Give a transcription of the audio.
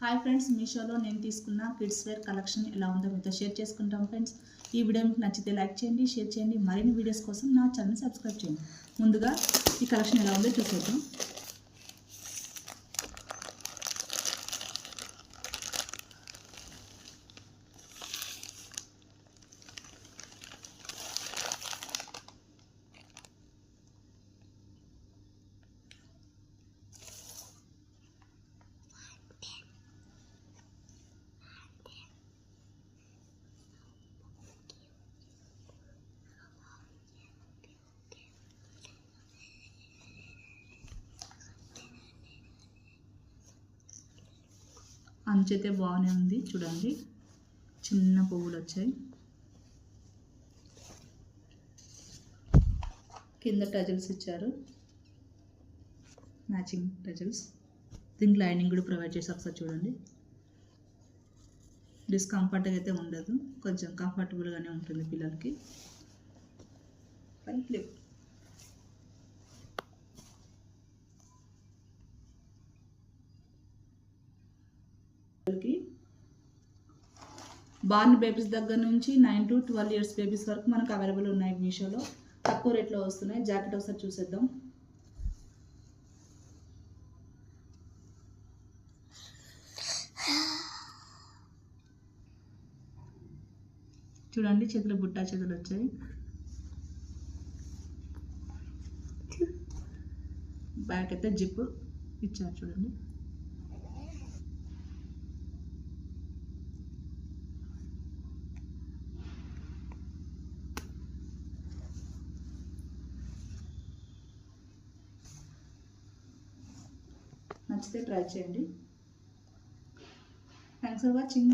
Hi friends, మీషోలో నేను తీసుకున్న కిడ్స్ వేర్ కలెక్షన్ ఎలా ఉందో మీతో షేర్ చేసుకుంటాం ఫ్రెండ్స్. ఈ వీడియో మీకు నచ్చితే లైక్ చేయండి, షేర్ చేయండి. మరిన్ని వీడియోస్ కోసం నా ఛానల్ సబ్స్క్రైబ్ చేయండి. ముందుగా ఈ కలెక్షన్ ఎలా ఉందో చూసేద్దాం. అంచైతే బాగానే ఉంది, చూడండి చిన్న పువ్వులు వచ్చాయి. కింద టజల్స్ ఇచ్చారు, మ్యాచింగ్ టజల్స్. దీనికి లైనింగ్ కూడా ప్రొవైడ్ చేసి ఒకసారి చూడండి. డిస్కంఫర్ట్గా అయితే ఉండదు, కొంచెం కంఫర్టబుల్గానే ఉంటుంది పిల్లలకి. పై క్లిప్ బార్న్ బేబీస్ దగ్గర నుంచి 9 to 12 years బేబీస్ వరకు మనకు అవైలబుల్ ఉన్నాయి మీషోలో. తక్కువ రేట్లో వస్తున్నాయి. జాకెట్ ఒకసారి చూసేద్దాం. చూడండి, చేతులు బుట్టా చేతులు వచ్చాయి. బ్యాక్ అయితే జిప్ ఇచ్చారు చూడండి. నచ్చితే ట్రై చేయండి. Thanks for watching.